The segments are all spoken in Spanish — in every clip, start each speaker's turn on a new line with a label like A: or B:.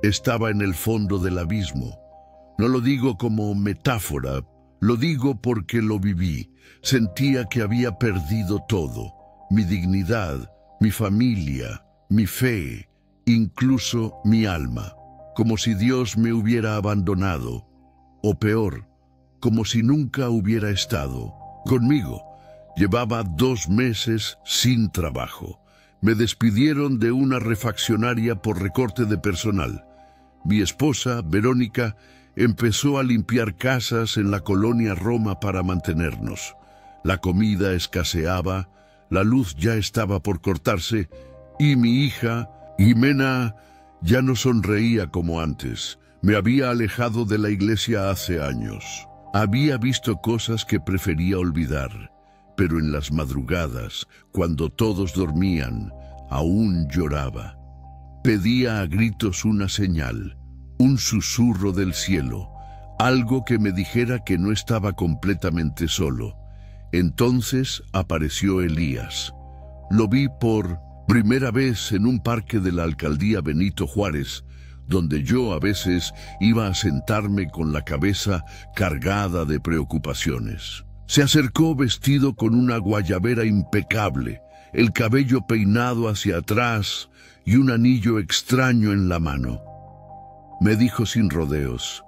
A: Estaba en el fondo del abismo. No lo digo como metáfora, lo digo porque lo viví. Sentía que había perdido todo: mi dignidad, mi familia, mi fe, incluso mi alma. Como si Dios me hubiera abandonado, o peor, como si nunca hubiera estado conmigo. Llevaba 2 meses sin trabajo. Me despidieron de una refaccionaria por recorte de personal. Mi esposa, Verónica, empezó a limpiar casas en la colonia Roma para mantenernos. La comida escaseaba, la luz ya estaba por cortarse y mi hija, Jimena, ya no sonreía como antes. Me había alejado de la iglesia hace años. Había visto cosas que prefería olvidar, pero en las madrugadas, cuando todos dormían, aún lloraba. Pedía a gritos una señal, un susurro del cielo, algo que me dijera que no estaba completamente solo. Entonces apareció Elías. Lo vi por primera vez en un parque de la alcaldía Benito Juárez, donde yo a veces iba a sentarme con la cabeza cargada de preocupaciones. Se acercó vestido con una guayabera impecable, el cabello peinado hacia atrás y un anillo extraño en la mano. Me dijo sin rodeos: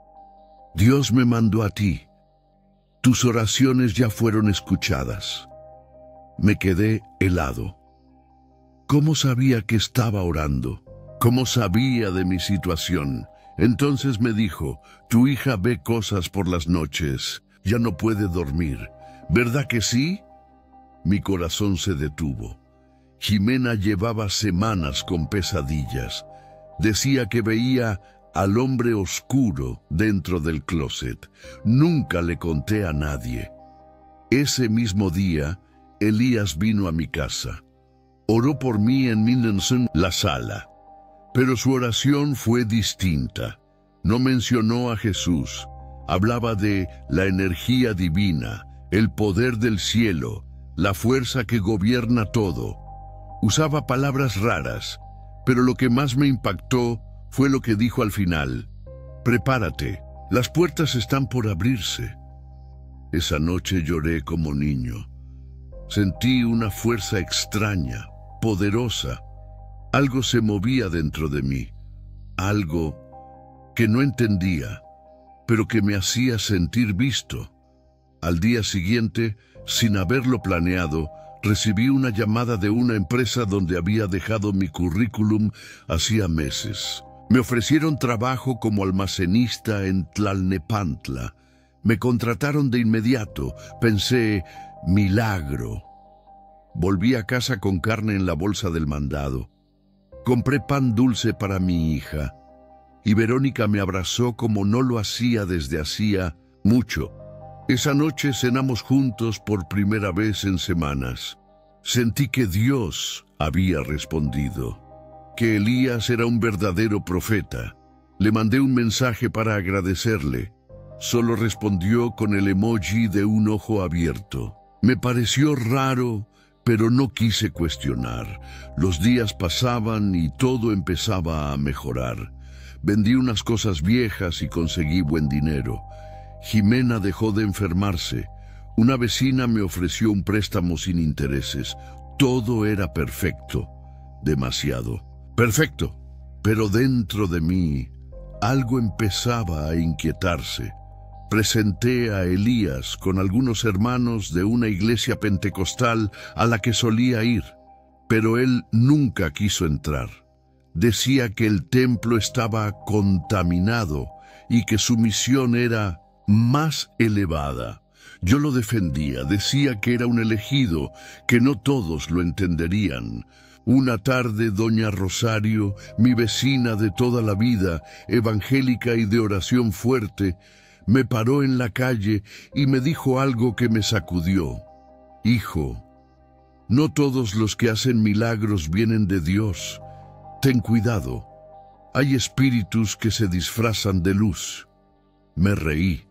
A: Dios me mandó a ti. Tus oraciones ya fueron escuchadas. Me quedé helado. ¿Cómo sabía que estaba orando? ¿Cómo sabía de mi situación? Entonces me dijo: tu hija ve cosas por las noches, ya no puede dormir. ¿Verdad que sí? Mi corazón se detuvo. Jimena llevaba semanas con pesadillas. Decía que veía al hombre oscuro dentro del closet. Nunca le conté a nadie. Ese mismo día, Elías vino a mi casa. Oró por mí en la sala. Pero su oración fue distinta. No mencionó a Jesús. Hablaba de la energía divina, el poder del cielo, la fuerza que gobierna todo. Usaba palabras raras, pero lo que más me impactó fue lo que dijo al final: prepárate, las puertas están por abrirse. Esa noche lloré como niño. Sentí una fuerza extraña, poderosa. Algo se movía dentro de mí, algo que no entendía, pero que me hacía sentir visto. Al día siguiente, sin haberlo planeado, recibí una llamada de una empresa donde había dejado mi currículum hacía meses. Me ofrecieron trabajo como almacenista en Tlalnepantla. Me contrataron de inmediato. Pensé: milagro. Volví a casa con carne en la bolsa del mandado. Compré pan dulce para mi hija. Y Verónica me abrazó como no lo hacía desde hacía mucho. Esa noche cenamos juntos por primera vez en semanas. Sentí que Dios había respondido, que Elías era un verdadero profeta. Le mandé un mensaje para agradecerle. Solo respondió con el emoji de un ojo abierto. Me pareció raro, pero no quise cuestionar. Los días pasaban y todo empezaba a mejorar. Vendí unas cosas viejas y conseguí buen dinero. Jimena dejó de enfermarse. Una vecina me ofreció un préstamo sin intereses. Todo era perfecto. Demasiado. Perfecto. Pero dentro de mí, algo empezaba a inquietarse. Presenté a Elías con algunos hermanos de una iglesia pentecostal a la que solía ir, pero él nunca quiso entrar. Decía que el templo estaba contaminado y que su misión era más elevada. Yo lo defendía, decía que era un elegido, que no todos lo entenderían. Una tarde, doña Rosario, mi vecina de toda la vida, evangélica y de oración fuerte, me paró en la calle y me dijo algo que me sacudió. Hijo, no todos los que hacen milagros vienen de Dios. Ten cuidado. Hay espíritus que se disfrazan de luz. Me reí.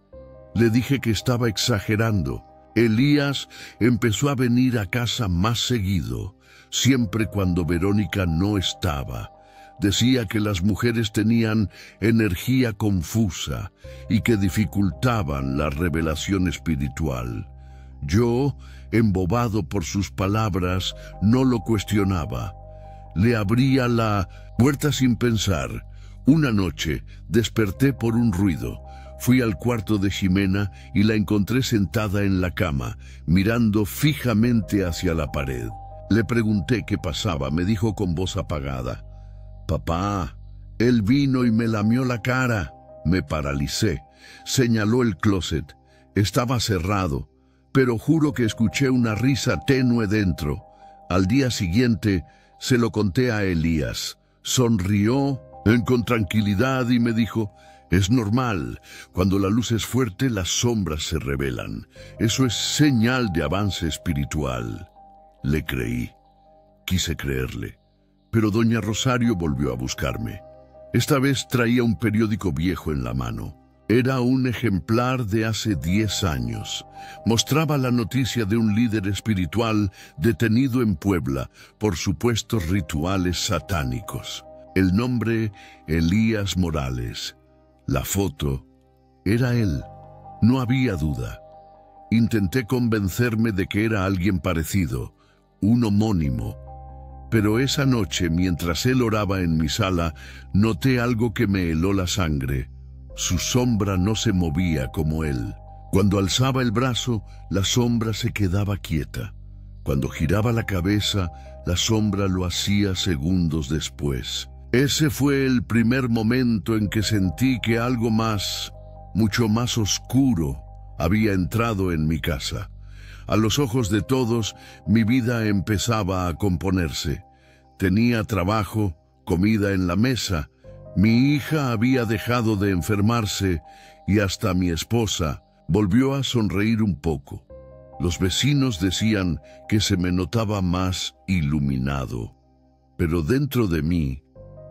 A: Le dije que estaba exagerando. Elías empezó a venir a casa más seguido, siempre cuando Verónica no estaba. Decía que las mujeres tenían energía confusa y que dificultaban la revelación espiritual. Yo, embobado por sus palabras, no lo cuestionaba. Le abría la puerta sin pensar. Una noche desperté por un ruido. Fui al cuarto de Ximena y la encontré sentada en la cama, mirando fijamente hacia la pared. Le pregunté qué pasaba. Me dijo con voz apagada: «Papá, él vino y me lamió la cara». Me paralicé. Señaló el closet. Estaba cerrado, pero juro que escuché una risa tenue dentro. Al día siguiente se lo conté a Elías. Sonrió con tranquilidad y me dijo: «Es normal. Cuando la luz es fuerte, las sombras se revelan. Eso es señal de avance espiritual». Le creí. Quise creerle. Pero doña Rosario volvió a buscarme. Esta vez traía un periódico viejo en la mano. Era un ejemplar de hace 10 años. Mostraba la noticia de un líder espiritual detenido en Puebla por supuestos rituales satánicos. El nombre: Elías Morales. La foto: era él. No había duda. Intenté convencerme de que era alguien parecido, un homónimo. Pero esa noche, mientras él oraba en mi sala, noté algo que me heló la sangre. Su sombra no se movía como él. Cuando alzaba el brazo, la sombra se quedaba quieta. Cuando giraba la cabeza, la sombra lo hacía segundos después. Ese fue el primer momento en que sentí que algo más, mucho más oscuro, había entrado en mi casa. A los ojos de todos, mi vida empezaba a componerse. Tenía trabajo, comida en la mesa, mi hija había dejado de enfermarse y hasta mi esposa volvió a sonreír un poco. Los vecinos decían que se me notaba más iluminado, pero dentro de mí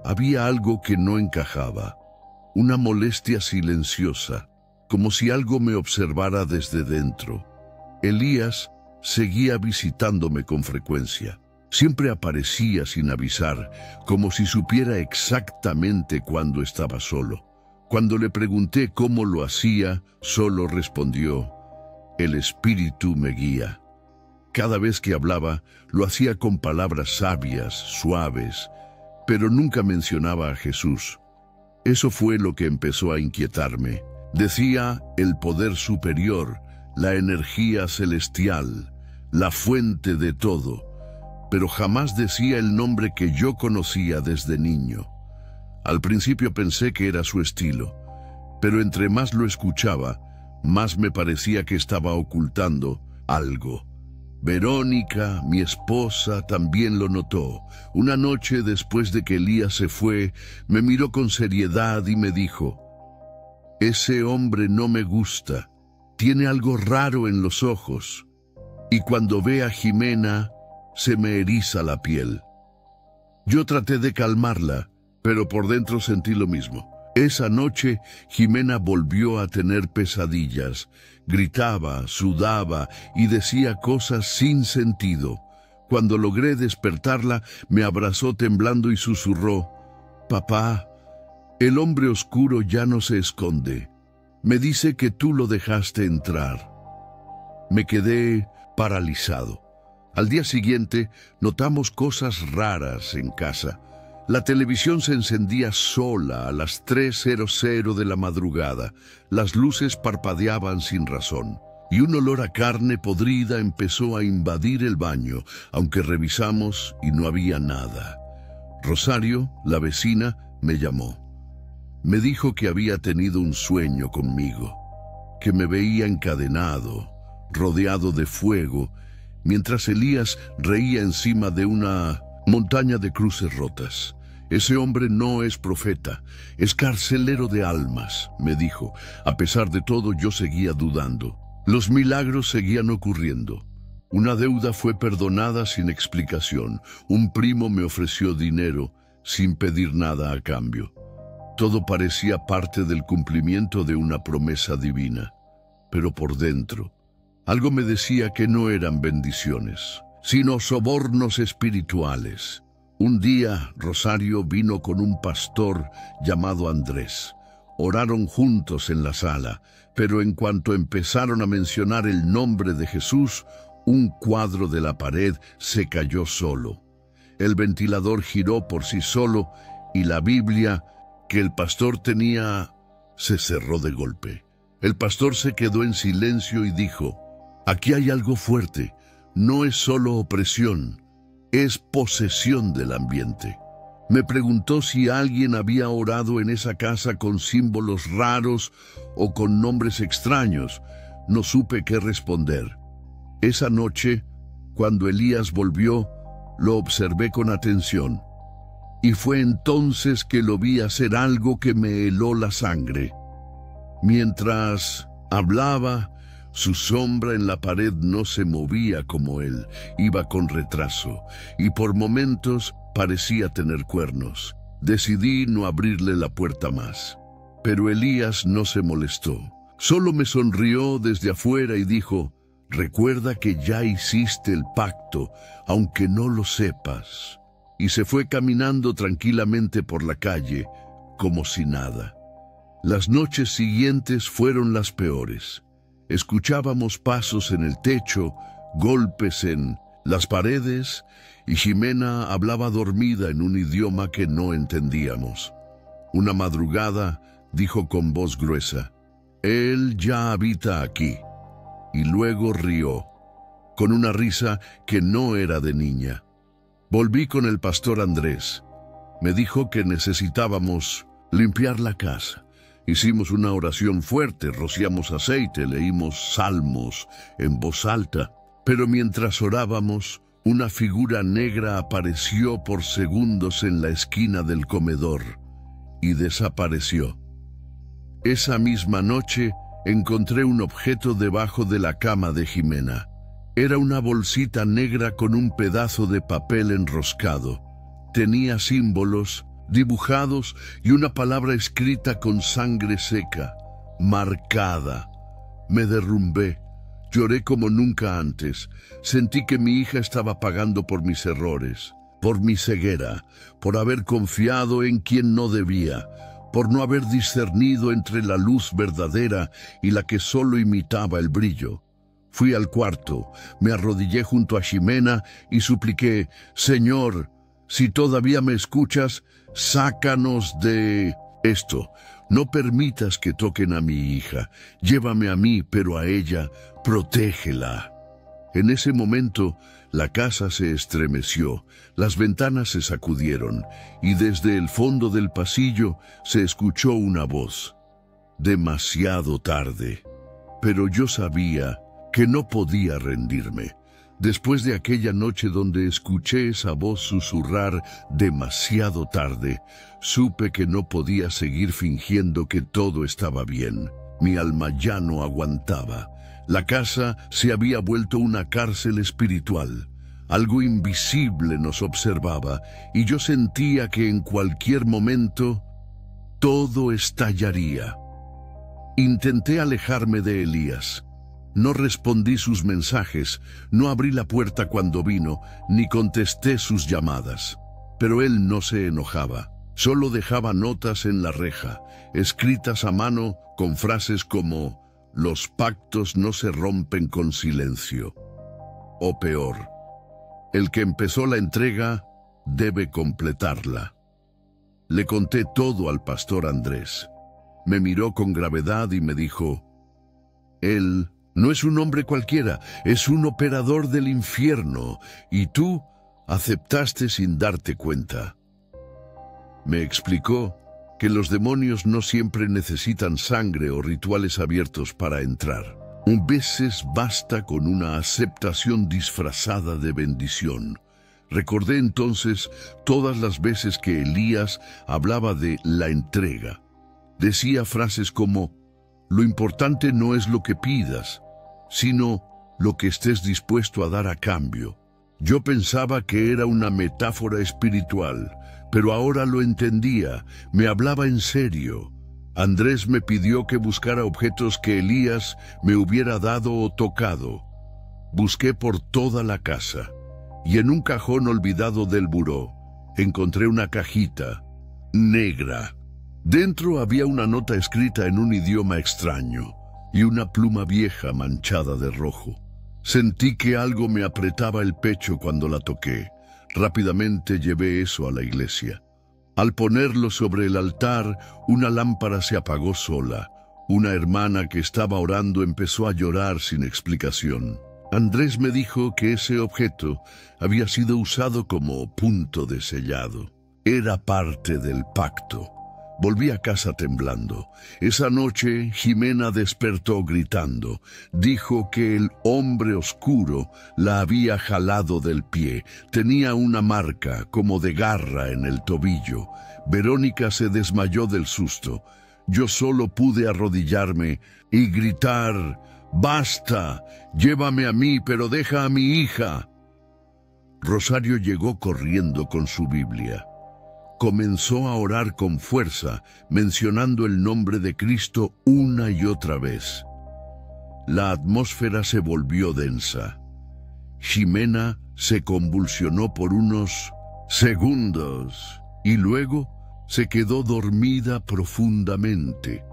A: había algo que no encajaba, una molestia silenciosa, como si algo me observara desde dentro. Elías seguía visitándome con frecuencia. Siempre aparecía sin avisar, como si supiera exactamente cuándo estaba solo. Cuando le pregunté cómo lo hacía, solo respondió: «El Espíritu me guía». Cada vez que hablaba, lo hacía con palabras sabias, suaves, pero nunca mencionaba a Jesús. Eso fue lo que empezó a inquietarme. Decía el poder superior, la energía celestial, la fuente de todo, pero jamás decía el nombre que yo conocía desde niño. Al principio pensé que era su estilo, pero entre más lo escuchaba, más me parecía que estaba ocultando algo. Verónica, mi esposa, también lo notó. Una noche después de que Elías se fue, me miró con seriedad y me dijo: «Ese hombre no me gusta. Tiene algo raro en los ojos. Y cuando ve a Ximena, se me eriza la piel». Yo traté de calmarla, pero por dentro sentí lo mismo. Esa noche, Ximena volvió a tener pesadillas. Gritaba, sudaba y decía cosas sin sentido. Cuando logré despertarla, me abrazó temblando y susurró: «Papá, el hombre oscuro ya no se esconde. Me dice que tú lo dejaste entrar». Me quedé paralizado. Al día siguiente, notamos cosas raras en casa. La televisión se encendía sola a las 3:00 de la madrugada. Las luces parpadeaban sin razón. Y un olor a carne podrida empezó a invadir el baño, aunque revisamos y no había nada. Rosario, la vecina, me llamó. Me dijo que había tenido un sueño conmigo, que me veía encadenado, rodeado de fuego, mientras Elías reía encima de una montaña de cruces rotas. «Ese hombre no es profeta, es carcelero de almas», me dijo. A pesar de todo, yo seguía dudando. Los milagros seguían ocurriendo. Una deuda fue perdonada sin explicación. Un primo me ofreció dinero sin pedir nada a cambio. Todo parecía parte del cumplimiento de una promesa divina. Pero por dentro, algo me decía que no eran bendiciones, sino sobornos espirituales. Un día, Rosario vino con un pastor llamado Andrés. Oraron juntos en la sala, pero en cuanto empezaron a mencionar el nombre de Jesús, un cuadro de la pared se cayó solo. El ventilador giró por sí solo y la Biblia que el pastor tenía se cerró de golpe. El pastor se quedó en silencio y dijo: «Aquí hay algo fuerte. No es solo opresión, es posesión del ambiente». Me preguntó si alguien había orado en esa casa con símbolos raros o con nombres extraños. No supe qué responder. Esa noche, cuando Elías volvió, lo observé con atención. Y fue entonces que lo vi hacer algo que me heló la sangre. Mientras hablaba, su sombra en la pared no se movía como él, iba con retraso, y por momentos parecía tener cuernos. Decidí no abrirle la puerta más. Pero Elías no se molestó. Solo me sonrió desde afuera y dijo: «Recuerda que ya hiciste el pacto, aunque no lo sepas». Y se fue caminando tranquilamente por la calle, como si nada. Las noches siguientes fueron las peores. Escuchábamos pasos en el techo, golpes en las paredes, y Ximena hablaba dormida en un idioma que no entendíamos. Una madrugada dijo con voz gruesa: «Él ya habita aquí». Y luego rió, con una risa que no era de niña. Volví con el pastor Andrés. Me dijo que necesitábamos limpiar la casa. Hicimos una oración fuerte, rociamos aceite, leímos salmos en voz alta. Pero mientras orábamos, una figura negra apareció por segundos en la esquina del comedor y desapareció. Esa misma noche encontré un objeto debajo de la cama de Ximena. Era una bolsita negra con un pedazo de papel enroscado. Tenía símbolos dibujados y una palabra escrita con sangre seca, marcada. Me derrumbé. Lloré como nunca antes. Sentí que mi hija estaba pagando por mis errores, por mi ceguera, por haber confiado en quien no debía, por no haber discernido entre la luz verdadera y la que solo imitaba el brillo. Fui al cuarto, me arrodillé junto a Ximena y supliqué: «Señor, si todavía me escuchas, sácanos de esto. No permitas que toquen a mi hija. Llévame a mí, pero a ella, protégela». En ese momento, la casa se estremeció, las ventanas se sacudieron, y desde el fondo del pasillo se escuchó una voz: «Demasiado tarde». Pero yo sabía que no podía rendirme. Después de aquella noche donde escuché esa voz susurrar «demasiado tarde», supe que no podía seguir fingiendo que todo estaba bien. Mi alma ya no aguantaba. La casa se había vuelto una cárcel espiritual. Algo invisible nos observaba y yo sentía que en cualquier momento todo estallaría. Intenté alejarme de Elías. No respondí sus mensajes, no abrí la puerta cuando vino, ni contesté sus llamadas. Pero él no se enojaba. Solo dejaba notas en la reja, escritas a mano con frases como: «Los pactos no se rompen con silencio». O peor: «El que empezó la entrega debe completarla». Le conté todo al pastor Andrés. Me miró con gravedad y me dijo: «Él no es un hombre cualquiera, es un operador del infierno, y tú aceptaste sin darte cuenta». Me explicó que los demonios no siempre necesitan sangre o rituales abiertos para entrar. A veces basta con una aceptación disfrazada de bendición. Recordé entonces todas las veces que Elías hablaba de la entrega. Decía frases como: «Lo importante no es lo que pidas, sino lo que estés dispuesto a dar a cambio». Yo pensaba que era una metáfora espiritual, pero ahora lo entendía, me hablaba en serio. Andrés me pidió que buscara objetos que Elías me hubiera dado o tocado. Busqué por toda la casa, y en un cajón olvidado del buró Encontré una cajita negra. Dentro había una nota escrita en un idioma extraño y una pluma vieja manchada de rojo. Sentí que algo me apretaba el pecho cuando la toqué. Rápidamente llevé eso a la iglesia. Al ponerlo sobre el altar, una lámpara se apagó sola. Una hermana que estaba orando empezó a llorar sin explicación. Andrés me dijo que ese objeto había sido usado como punto de sellado. Era parte del pacto. Volví a casa temblando. Esa noche Jimena despertó gritando. Dijo que el hombre oscuro la había jalado del pie. Tenía una marca como de garra en el tobillo. Verónica se desmayó del susto. Yo solo pude arrodillarme y gritar: «¡Basta! Llévame a mí, pero deja a mi hija». Rosario llegó corriendo con su Biblia. Comenzó a orar con fuerza, mencionando el nombre de Cristo una y otra vez. La atmósfera se volvió densa. Jimena se convulsionó por unos segundos y luego se quedó dormida profundamente.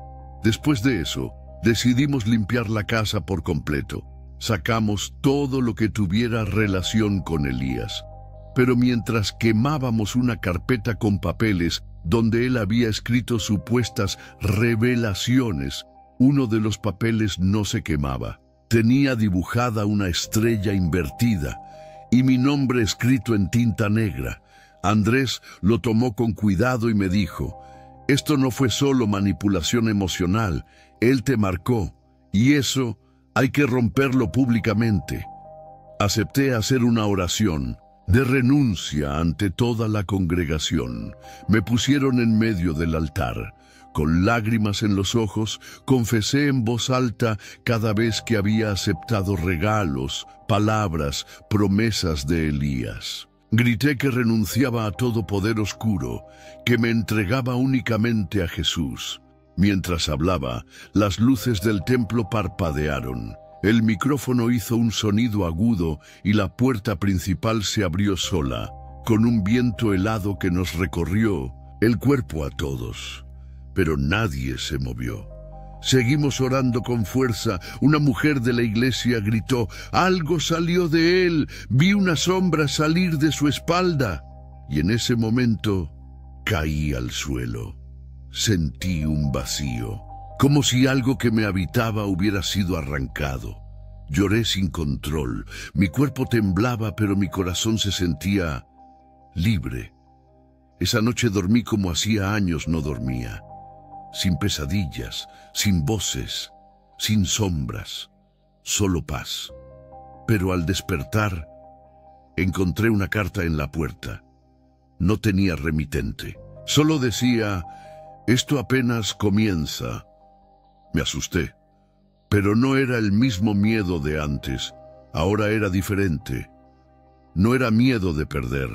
A: Después de eso, decidimos limpiar la casa por completo. Sacamos todo lo que tuviera relación con Elías. Pero mientras quemábamos una carpeta con papeles donde él había escrito supuestas revelaciones, uno de los papeles no se quemaba. Tenía dibujada una estrella invertida y mi nombre escrito en tinta negra. Andrés lo tomó con cuidado y me dijo: «Esto no fue solo manipulación emocional, él te marcó, y eso hay que romperlo públicamente». Acepté hacer una oración de renuncia ante toda la congregación. Me pusieron en medio del altar. Con lágrimas en los ojos, confesé en voz alta cada vez que había aceptado regalos, palabras, promesas de Elías. Grité que renunciaba a todo poder oscuro, que me entregaba únicamente a Jesús. Mientras hablaba, las luces del templo parpadearon. El micrófono hizo un sonido agudo y la puerta principal se abrió sola, con un viento helado que nos recorrió el cuerpo a todos. Pero nadie se movió. Seguimos orando con fuerza. Una mujer de la iglesia gritó: «Algo salió de él, vi una sombra salir de su espalda». Y en ese momento caí al suelo. Sentí un vacío, como si algo que me habitaba hubiera sido arrancado. Lloré sin control. Mi cuerpo temblaba, pero mi corazón se sentía libre. Esa noche dormí como hacía años no dormía. Sin pesadillas, sin voces, sin sombras, solo paz. Pero al despertar, encontré una carta en la puerta. No tenía remitente. Solo decía: «Esto apenas comienza». Me asusté, pero no era el mismo miedo de antes. Ahora era diferente. No era miedo de perder.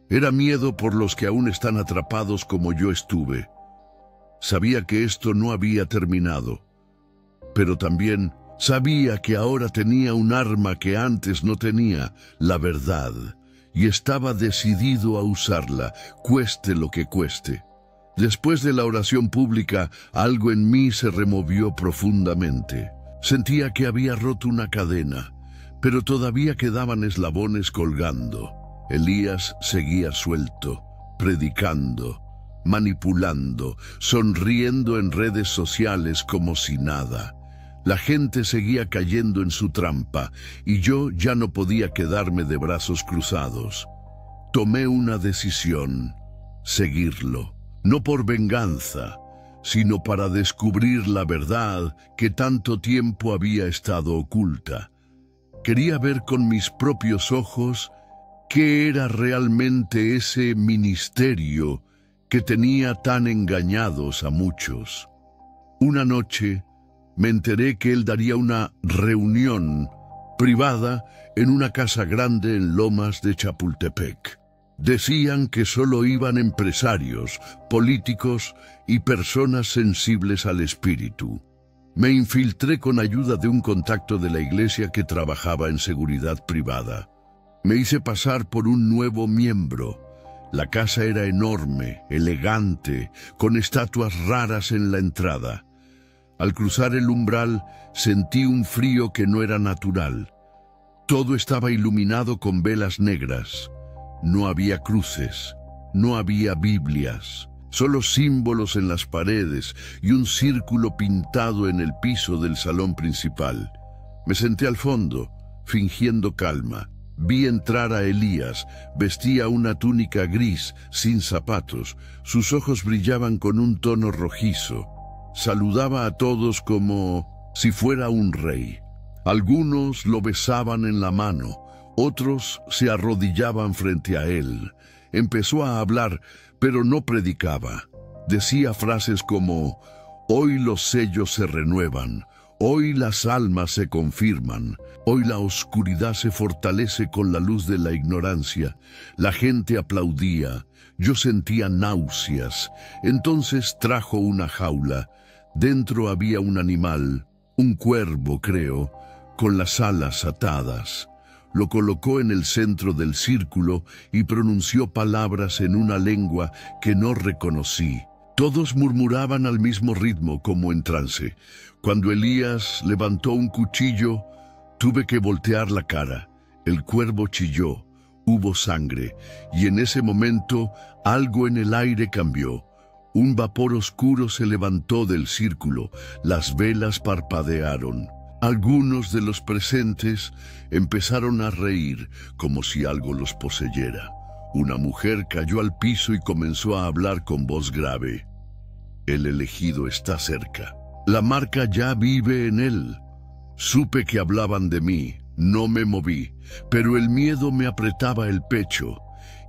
A: Era miedo por los que aún están atrapados como yo estuve. Sabía que esto no había terminado, pero también sabía que ahora tenía un arma que antes no tenía, la verdad, y estaba decidido a usarla, cueste lo que cueste. Después de la oración pública, algo en mí se removió profundamente. Sentía que había roto una cadena, pero todavía quedaban eslabones colgando. Elías seguía suelto, predicando, manipulando, sonriendo en redes sociales como si nada. La gente seguía cayendo en su trampa y yo ya no podía quedarme de brazos cruzados. Tomé una decisión: seguirlo. No por venganza, sino para descubrir la verdad que tanto tiempo había estado oculta. Quería ver con mis propios ojos qué era realmente ese ministerio que tenía tan engañados a muchos. Una noche me enteré que él daría una reunión privada en una casa grande en Lomas de Chapultepec. Decían que solo iban empresarios, políticos y personas sensibles al espíritu. Me infiltré con ayuda de un contacto de la iglesia que trabajaba en seguridad privada. Me hice pasar por un nuevo miembro. La casa era enorme, elegante, con estatuas raras en la entrada. Al cruzar el umbral, sentí un frío que no era natural. Todo estaba iluminado con velas negras. No había cruces, no había Biblias, solo símbolos en las paredes y un círculo pintado en el piso del salón principal. Me senté al fondo, fingiendo calma. Vi entrar a Elías. Vestía una túnica gris, sin zapatos. Sus ojos brillaban con un tono rojizo. Saludaba a todos como si fuera un rey. Algunos lo besaban en la mano, otros se arrodillaban frente a él. Empezó a hablar, pero no predicaba. Decía frases como: «Hoy los sellos se renuevan, hoy las almas se confirman, hoy la oscuridad se fortalece con la luz de la ignorancia». La gente aplaudía, yo sentía náuseas. Entonces trajo una jaula. Dentro había un animal, un cuervo, creo, con las alas atadas. Lo colocó en el centro del círculo y pronunció palabras en una lengua que no reconocí. Todos murmuraban al mismo ritmo, como en trance. Cuando Elías levantó un cuchillo, tuve que voltear la cara. El cuervo chilló, hubo sangre, y en ese momento algo en el aire cambió. Un vapor oscuro se levantó del círculo, las velas parpadearon. Algunos de los presentes empezaron a reír como si algo los poseyera. Una mujer cayó al piso y comenzó a hablar con voz grave. «El elegido está cerca. La marca ya vive en él». Supe que hablaban de mí, no me moví, pero el miedo me apretaba el pecho.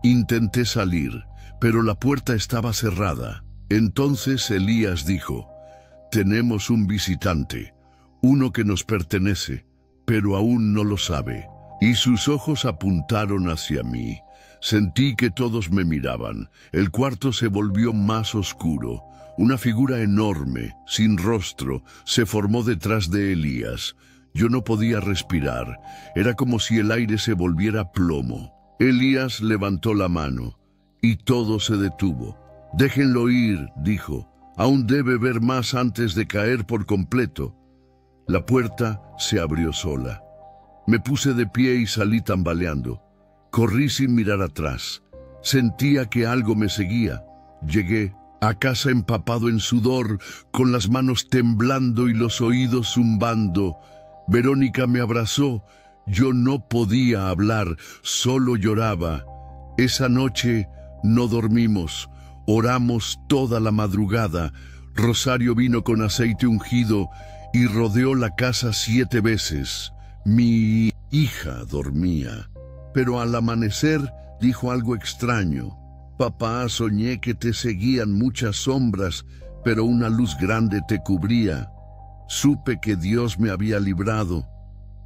A: Intenté salir, pero la puerta estaba cerrada. Entonces Elías dijo: «Tenemos un visitante, uno que nos pertenece, pero aún no lo sabe». Y sus ojos apuntaron hacia mí. Sentí que todos me miraban. El cuarto se volvió más oscuro. Una figura enorme, sin rostro, se formó detrás de Elías. Yo no podía respirar. Era como si el aire se volviera plomo. Elías levantó la mano, y todo se detuvo. «Déjenlo ir», dijo. «Aún debe ver más antes de caer por completo». La puerta se abrió sola. Me puse de pie y salí tambaleando. Corrí sin mirar atrás. Sentía que algo me seguía. Llegué a casa empapado en sudor, con las manos temblando y los oídos zumbando. Verónica me abrazó. Yo no podía hablar, solo lloraba. Esa noche no dormimos. Oramos toda la madrugada. Rosario vino con aceite ungido y rodeó la casa 7 veces. Mi hija dormía, pero al amanecer dijo algo extraño. «Papá, soñé que te seguían muchas sombras, pero una luz grande te cubría. Supe que Dios me había librado,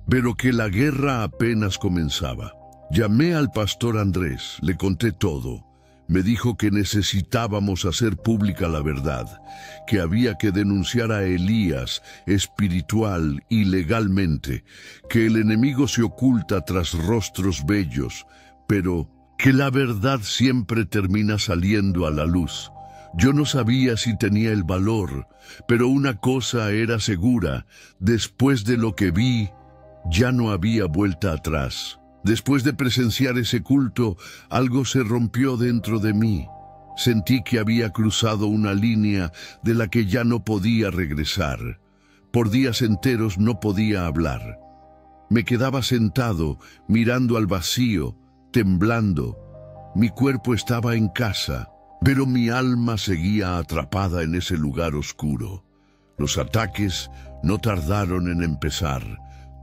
A: pero que la guerra apenas comenzaba». Llamé al pastor Andrés, le conté todo. Me dijo que necesitábamos hacer pública la verdad, que había que denunciar a Elías espiritual y legalmente, que el enemigo se oculta tras rostros bellos, pero que la verdad siempre termina saliendo a la luz. Yo no sabía si tenía el valor, pero una cosa era segura: después de lo que vi, ya no había vuelta atrás. Después de presenciar ese culto, algo se rompió dentro de mí. Sentí que había cruzado una línea de la que ya no podía regresar. Por días enteros no podía hablar. Me quedaba sentado, mirando al vacío, temblando. Mi cuerpo estaba en casa, pero mi alma seguía atrapada en ese lugar oscuro. Los ataques no tardaron en empezar.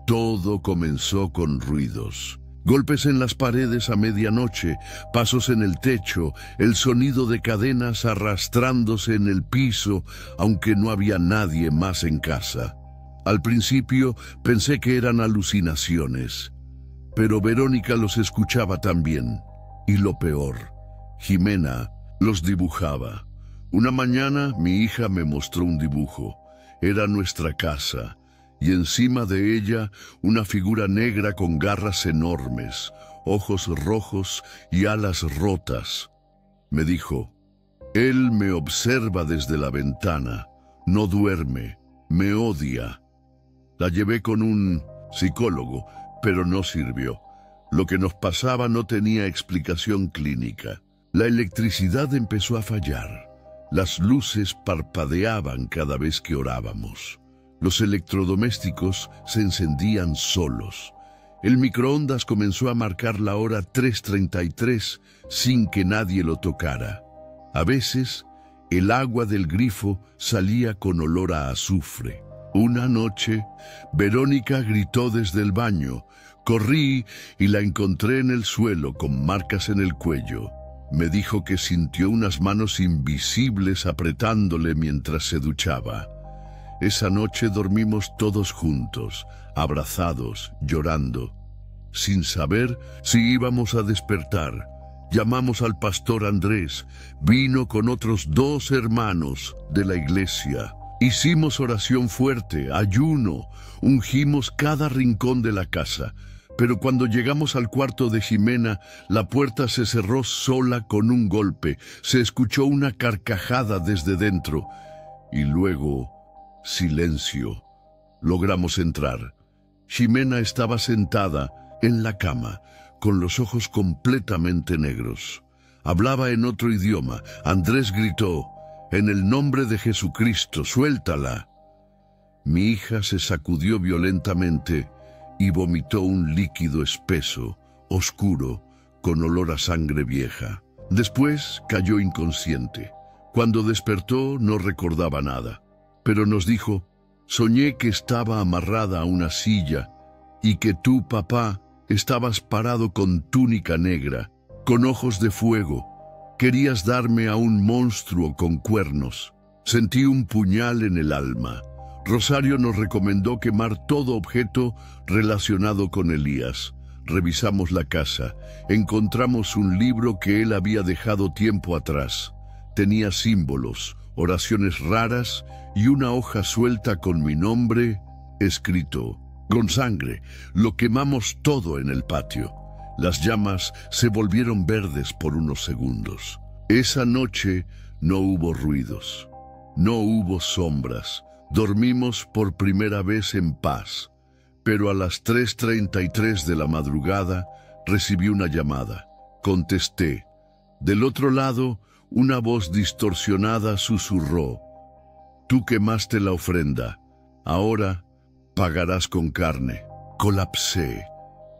A: Todo comenzó con ruidos. Golpes en las paredes a medianoche, pasos en el techo, el sonido de cadenas arrastrándose en el piso, aunque no había nadie más en casa. Al principio pensé que eran alucinaciones, pero Verónica los escuchaba también. Y lo peor, Jimena los dibujaba. Una mañana mi hija me mostró un dibujo. Era nuestra casa, y encima de ella una figura negra con garras enormes, ojos rojos y alas rotas. Me dijo, él me observa desde la ventana, no duerme, me odia. La llevé con un psicólogo, pero no sirvió. Lo que nos pasaba no tenía explicación clínica. La electricidad empezó a fallar. Las luces parpadeaban cada vez que orábamos. Los electrodomésticos se encendían solos. El microondas comenzó a marcar la hora 3:33 sin que nadie lo tocara. A veces, el agua del grifo salía con olor a azufre. Una noche, Verónica gritó desde el baño. Corrí y la encontré en el suelo con marcas en el cuello. Me dijo que sintió unas manos invisibles apretándole mientras se duchaba. Esa noche dormimos todos juntos, abrazados, llorando. Sin saber si íbamos a despertar, llamamos al pastor Andrés. Vino con otros 2 hermanos de la iglesia. Hicimos oración fuerte, ayuno, ungimos cada rincón de la casa. Pero cuando llegamos al cuarto de Ximena, la puerta se cerró sola con un golpe. Se escuchó una carcajada desde dentro. Y luego, silencio. Logramos entrar. Ximena estaba sentada en la cama, con los ojos completamente negros. Hablaba en otro idioma. Andrés gritó, «En el nombre de Jesucristo, suéltala». Mi hija se sacudió violentamente y vomitó un líquido espeso, oscuro, con olor a sangre vieja. Después cayó inconsciente. Cuando despertó no recordaba nada, pero nos dijo, «Soñé que estaba amarrada a una silla y que tú, papá, estabas parado con túnica negra, con ojos de fuego. Querías darme a un monstruo con cuernos. Sentí un puñal en el alma». Rosario nos recomendó quemar todo objeto relacionado con Elías. Revisamos la casa. Encontramos un libro que él había dejado tiempo atrás. Tenía símbolos, oraciones raras y una hoja suelta con mi nombre escrito. Con sangre, lo quemamos todo en el patio. Las llamas se volvieron verdes por unos segundos. Esa noche no hubo ruidos, no hubo sombras. Dormimos por primera vez en paz, pero a las 3:33 de la madrugada recibí una llamada. Contesté. Del otro lado, una voz distorsionada susurró, «Tú quemaste la ofrenda, ahora pagarás con carne». Colapsé.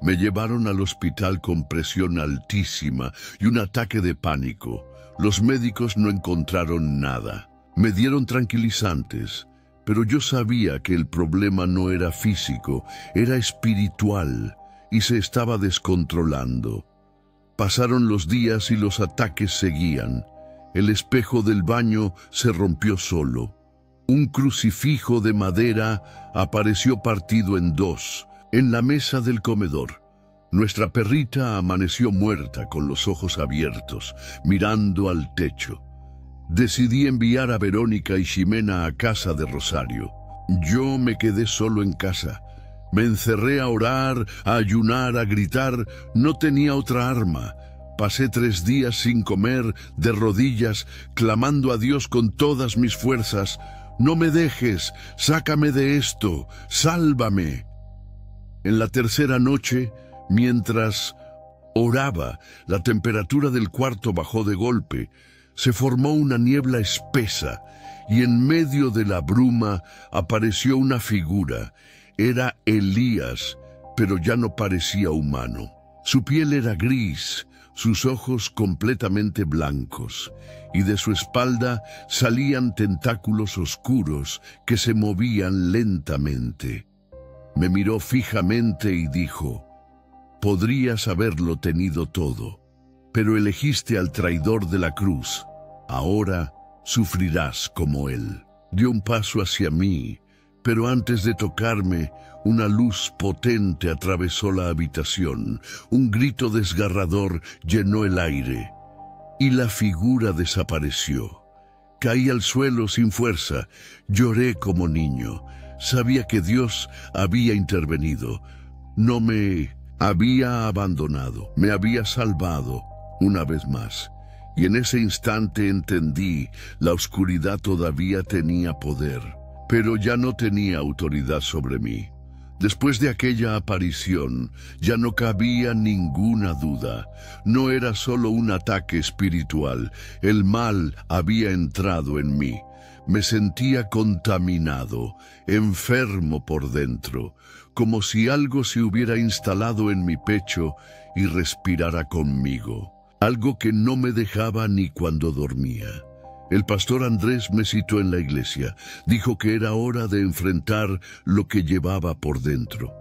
A: Me llevaron al hospital con presión altísima y un ataque de pánico. Los médicos no encontraron nada. Me dieron tranquilizantes. Pero yo sabía que el problema no era físico, era espiritual y se estaba descontrolando. Pasaron los días y los ataques seguían. El espejo del baño se rompió solo. Un crucifijo de madera apareció partido en 2 en la mesa del comedor. Nuestra perrita amaneció muerta con los ojos abiertos, mirando al techo. Decidí enviar a Verónica y Ximena a casa de Rosario. Yo me quedé solo en casa. Me encerré a orar, a ayunar, a gritar. No tenía otra arma. Pasé 3 días sin comer, de rodillas, clamando a Dios con todas mis fuerzas. «No me dejes, sácame de esto, sálvame». En la tercera noche, mientras oraba, la temperatura del cuarto bajó de golpe. Se formó una niebla espesa y en medio de la bruma apareció una figura. Era Elías, pero ya no parecía humano. Su piel era gris, sus ojos completamente blancos, y de su espalda salían tentáculos oscuros que se movían lentamente. Me miró fijamente y dijo, «Podrías haberlo tenido todo, pero elegiste al traidor de la cruz. Ahora sufrirás como él». Dio un paso hacia mí, pero antes de tocarme, una luz potente atravesó la habitación. Un grito desgarrador llenó el aire, y la figura desapareció. Caí al suelo sin fuerza. Lloré como niño. Sabía que Dios había intervenido. No me había abandonado, me había salvado una vez más. y en ese instante entendí, la oscuridad todavía tenía poder, pero ya no tenía autoridad sobre mí. Después de aquella aparición, ya no cabía ninguna duda. No era solo un ataque espiritual, el mal había entrado en mí. Me sentía contaminado, enfermo por dentro, como si algo se hubiera instalado en mi pecho y respirara conmigo. Algo que no me dejaba ni cuando dormía. El pastor Andrés me citó en la iglesia. Dijo que era hora de enfrentar lo que llevaba por dentro.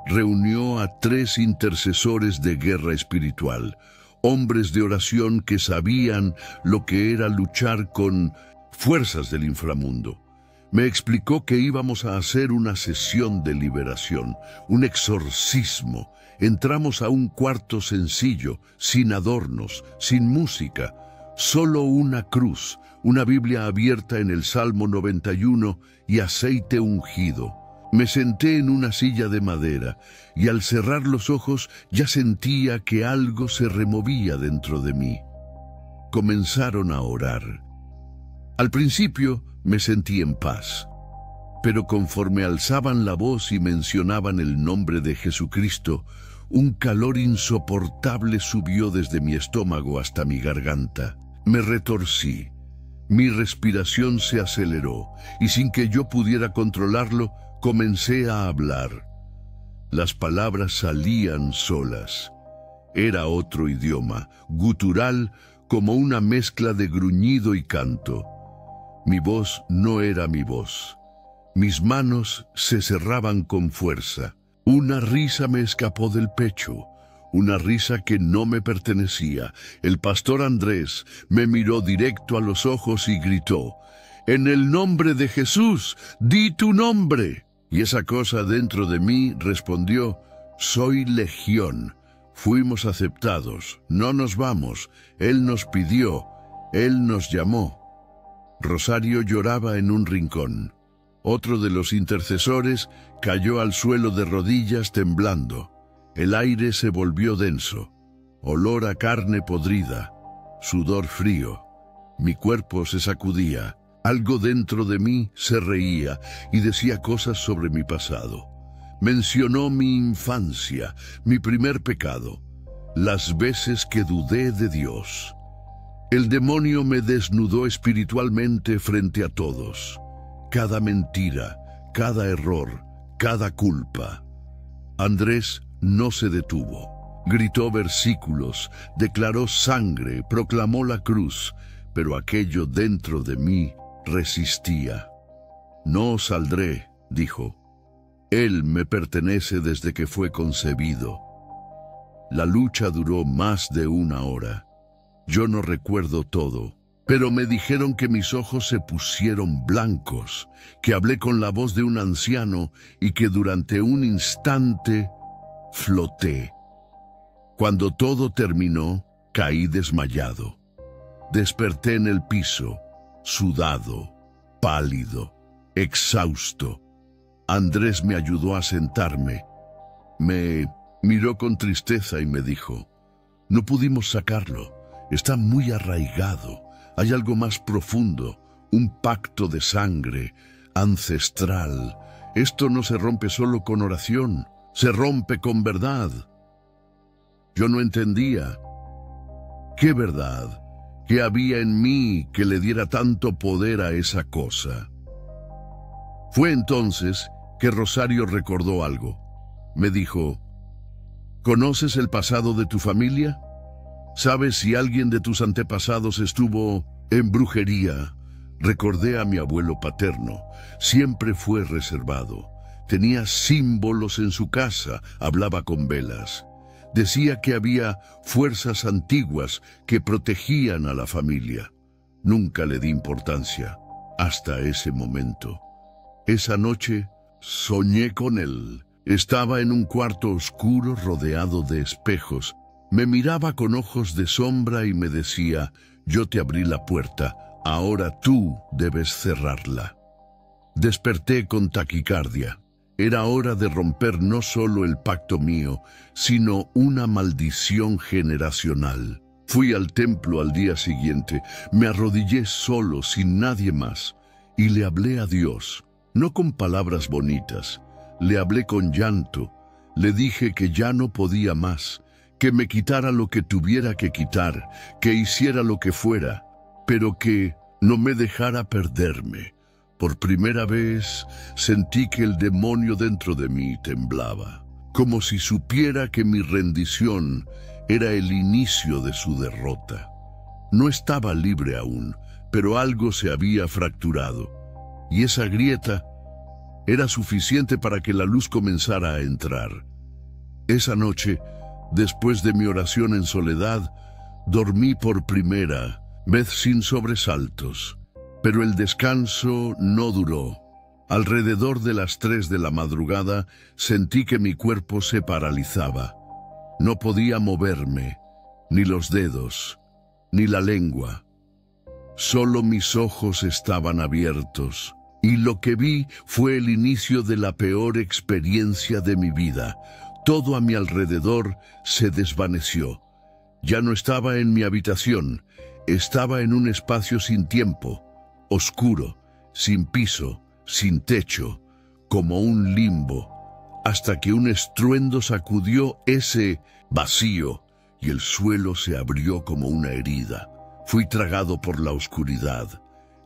A: Reunió a 3 intercesores de guerra espiritual, hombres de oración que sabían lo que era luchar con fuerzas del inframundo. Me explicó que íbamos a hacer una sesión de liberación, un exorcismo. Entramos a un cuarto sencillo, sin adornos, sin música, solo una cruz, una Biblia abierta en el Salmo 91 y aceite ungido. Me senté en una silla de madera y al cerrar los ojos ya sentía que algo se removía dentro de mí. Comenzaron a orar. Al principio me sentí en paz, pero conforme alzaban la voz y mencionaban el nombre de Jesucristo, un calor insoportable subió desde mi estómago hasta mi garganta. Me retorcí, mi respiración se aceleró y sin que yo pudiera controlarlo, comencé a hablar. Las palabras salían solas. Era otro idioma, gutural, como una mezcla de gruñido y canto. Mi voz no era mi voz. Mis manos se cerraban con fuerza. Una risa me escapó del pecho, una risa que no me pertenecía. El pastor Andrés me miró directo a los ojos y gritó: «En el nombre de Jesús, di tu nombre». Y esa cosa dentro de mí respondió: «Soy Legión. Fuimos aceptados. No nos vamos. Él nos pidió. Él nos llamó». Rosario lloraba en un rincón. Otro de los intercesores cayó al suelo de rodillas temblando. El aire se volvió denso. Olor a carne podrida. Sudor frío. Mi cuerpo se sacudía. Algo dentro de mí se reía y decía cosas sobre mi pasado. Mencionó mi infancia, mi primer pecado, las veces que dudé de Dios. El demonio me desnudó espiritualmente frente a todos. Cada mentira, cada error, cada culpa. Andrés no se detuvo. Gritó versículos, declaró sangre, proclamó la cruz, pero aquello dentro de mí resistía. «No saldré», dijo. «Él me pertenece desde que fue concebido». La lucha duró más de 1 hora. Yo no recuerdo todo, pero me dijeron que mis ojos se pusieron blancos, que hablé con la voz de un anciano y que durante un instante floté. Cuando todo terminó, caí desmayado. Desperté en el piso, sudado, pálido, exhausto. Andrés me ayudó a sentarme. Me miró con tristeza y me dijo: «No pudimos sacarlo. Está muy arraigado. Hay algo más profundo, un pacto de sangre, ancestral. Esto no se rompe solo con oración, se rompe con verdad». Yo no entendía. ¿Qué verdad? ¿Qué había en mí que le diera tanto poder a esa cosa? Fue entonces que Rosario recordó algo. Me dijo: «¿Conoces el pasado de tu familia? ¿Sabes si alguien de tus antepasados estuvo en brujería?» Recordé a mi abuelo paterno. Siempre fue reservado. Tenía símbolos en su casa, hablaba con velas. Decía que había fuerzas antiguas que protegían a la familia. Nunca le di importancia, hasta ese momento. Esa noche soñé con él. Estaba en un cuarto oscuro rodeado de espejos. Me miraba con ojos de sombra y me decía: «Yo te abrí la puerta, ahora tú debes cerrarla». Desperté con taquicardia. Era hora de romper no solo el pacto mío, sino una maldición generacional. Fui al templo al día siguiente, me arrodillé solo, sin nadie más, y le hablé a Dios, no con palabras bonitas, le hablé con llanto, le dije que ya no podía más, que me quitara lo que tuviera que quitar, que hiciera lo que fuera, pero que no me dejara perderme. Por primera vez sentí que el demonio dentro de mí temblaba, como si supiera que mi rendición era el inicio de su derrota. No estaba libre aún, pero algo se había fracturado, y esa grieta era suficiente para que la luz comenzara a entrar. Esa noche, después de mi oración en soledad, dormí por primera vez sin sobresaltos, pero el descanso no duró. Alrededor de las 3 de la madrugada sentí que mi cuerpo se paralizaba. No podía moverme, ni los dedos, ni la lengua. Solo mis ojos estaban abiertos, y lo que vi fue el inicio de la peor experiencia de mi vida. Todo a mi alrededor se desvaneció. Ya no estaba en mi habitación, estaba en un espacio sin tiempo, oscuro, sin piso, sin techo, como un limbo, hasta que un estruendo sacudió ese vacío y el suelo se abrió como una herida. Fui tragado por la oscuridad.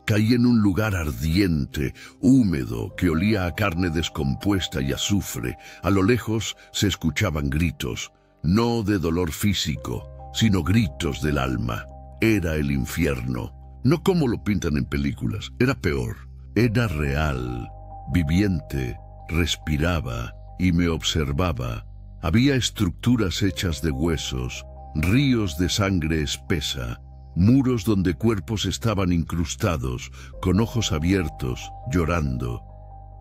A: Caí en un lugar ardiente, húmedo, que olía a carne descompuesta y azufre. A lo lejos se escuchaban gritos, no de dolor físico, sino gritos del alma. Era el infierno, no como lo pintan en películas, era peor. Era real, viviente, respiraba y me observaba. Había estructuras hechas de huesos, ríos de sangre espesa, muros donde cuerpos estaban incrustados, con ojos abiertos, llorando.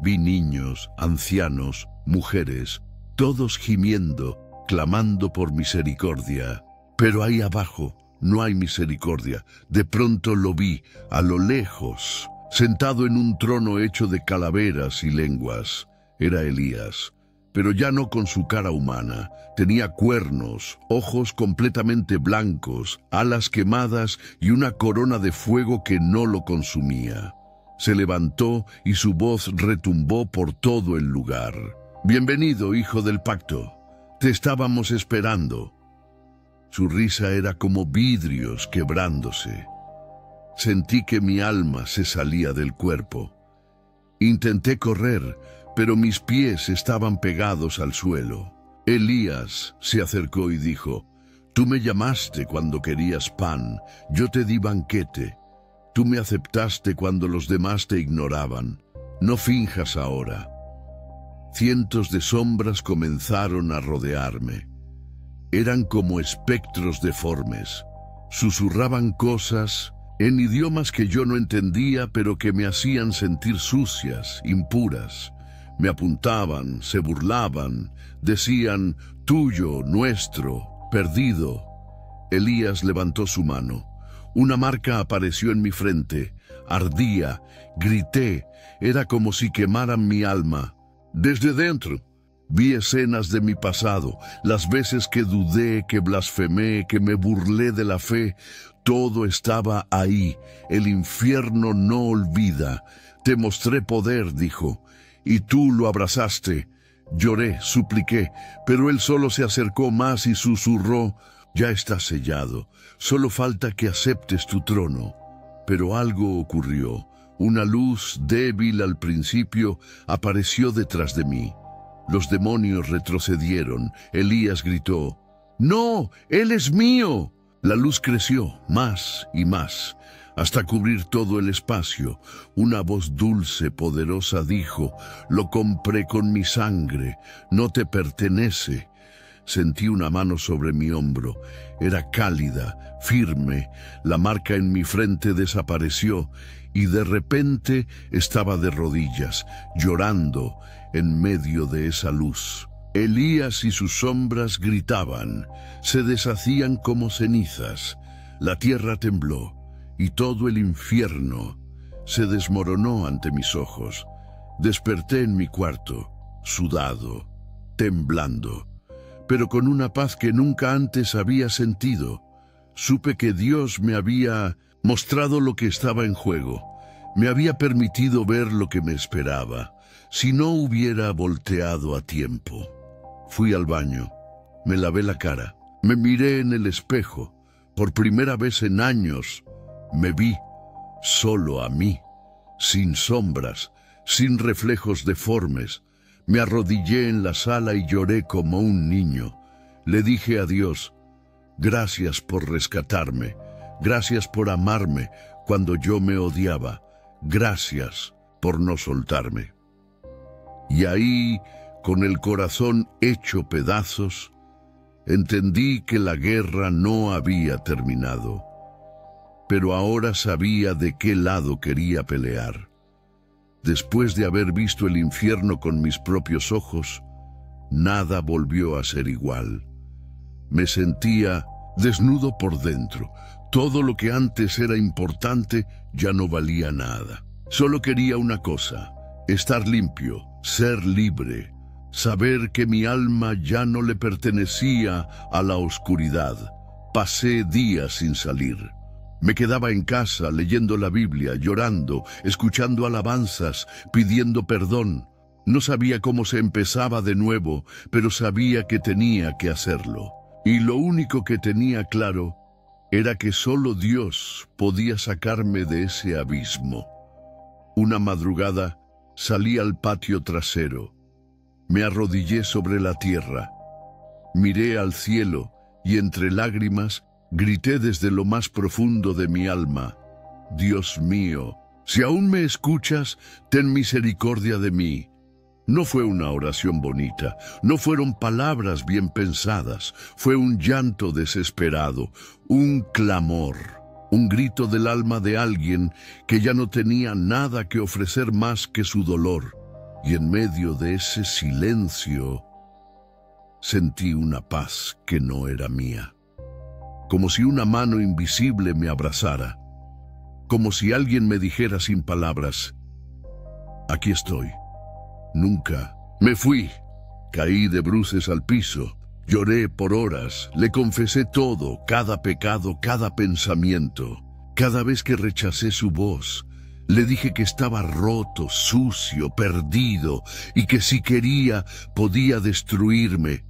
A: Vi niños, ancianos, mujeres, todos gimiendo, clamando por misericordia. Pero ahí abajo no hay misericordia. De pronto lo vi, a lo lejos, sentado en un trono hecho de calaveras y lenguas. Era Elías, pero ya no con su cara humana. Tenía cuernos, ojos completamente blancos, alas quemadas y una corona de fuego que no lo consumía. Se levantó y su voz retumbó por todo el lugar. «Bienvenido, hijo del pacto. Te estábamos esperando». Su risa era como vidrios quebrándose. Sentí que mi alma se salía del cuerpo. Intenté correr, pero mis pies estaban pegados al suelo. Elías se acercó y dijo: «Tú me llamaste cuando querías pan, yo te di banquete. Tú me aceptaste cuando los demás te ignoraban. No finjas ahora». Cientos de sombras comenzaron a rodearme. Eran como espectros deformes. Susurraban cosas en idiomas que yo no entendía, pero que me hacían sentir sucias, impuras. Me apuntaban, se burlaban, decían: «Tuyo, nuestro, perdido». Elías levantó su mano. Una marca apareció en mi frente. Ardía, grité, era como si quemaran mi alma. Desde dentro vi escenas de mi pasado, las veces que dudé, que blasfemé, que me burlé de la fe. Todo estaba ahí. El infierno no olvida. «Te mostré poder», dijo, «y tú lo abrazaste». Lloré, supliqué, pero él solo se acercó más y susurró: «Ya está sellado, solo falta que aceptes tu trono». Pero algo ocurrió. Una luz débil al principio apareció detrás de mí. Los demonios retrocedieron. Elías gritó: «¡No! ¡Él es mío!». La luz creció más y más, hasta cubrir todo el espacio. Una voz dulce, poderosa dijo: «Lo compré con mi sangre, no te pertenece». Sentí una mano sobre mi hombro. Era cálida, firme. La marca en mi frente desapareció y de repente estaba de rodillas, llorando en medio de esa luz. Elías y sus sombras gritaban, se deshacían como cenizas. La tierra tembló y todo el infierno se desmoronó ante mis ojos. Desperté en mi cuarto, sudado, temblando, pero con una paz que nunca antes había sentido. Supe que Dios me había mostrado lo que estaba en juego. Me había permitido ver lo que me esperaba. Si no hubiera volteado a tiempo. Fui al baño. Me lavé la cara. Me miré en el espejo. Por primera vez en años me vi solo a mí, sin sombras, sin reflejos deformes. Me arrodillé en la sala y lloré como un niño. Le dije a Dios, gracias por rescatarme, gracias por amarme cuando yo me odiaba, gracias por no soltarme. Y ahí, con el corazón hecho pedazos, entendí que la guerra no había terminado. Pero ahora sabía de qué lado quería pelear. Después de haber visto el infierno con mis propios ojos, nada volvió a ser igual. Me sentía desnudo por dentro. Todo lo que antes era importante ya no valía nada. Solo quería una cosa, estar limpio, ser libre, saber que mi alma ya no le pertenecía a la oscuridad. Pasé días sin salir. Me quedaba en casa leyendo la Biblia, llorando, escuchando alabanzas, pidiendo perdón. No sabía cómo se empezaba de nuevo, pero sabía que tenía que hacerlo. Y lo único que tenía claro era que solo Dios podía sacarme de ese abismo. Una madrugada salí al patio trasero. Me arrodillé sobre la tierra. Miré al cielo y entre lágrimas grité desde lo más profundo de mi alma, Dios mío, si aún me escuchas, ten misericordia de mí. No fue una oración bonita, no fueron palabras bien pensadas, fue un llanto desesperado, un clamor, un grito del alma de alguien que ya no tenía nada que ofrecer más que su dolor. Y en medio de ese silencio, sentí una paz que no era mía. Como si una mano invisible me abrazara, como si alguien me dijera sin palabras, aquí estoy. Nunca me fui. Caí de bruces al piso, lloré por horas, le confesé todo, cada pecado, cada pensamiento. Cada vez que rechacé su voz, le dije que estaba roto, sucio, perdido, y que si quería podía destruirme,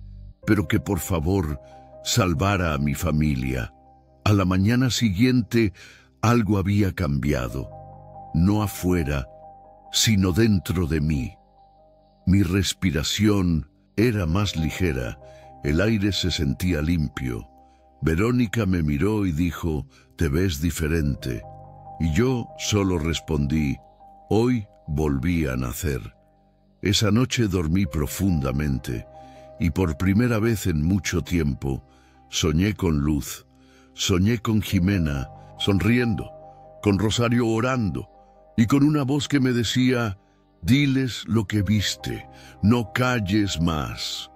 A: pero que por favor salvara a mi familia. A la mañana siguiente algo había cambiado, no afuera, sino dentro de mí. Mi respiración era más ligera, el aire se sentía limpio. Verónica me miró y dijo, «Te ves diferente». Y yo solo respondí, «Hoy volví a nacer». Esa noche dormí profundamente, y por primera vez en mucho tiempo, soñé con luz, soñé con Jimena, sonriendo, con Rosario orando, y con una voz que me decía, «Diles lo que viste, no calles más».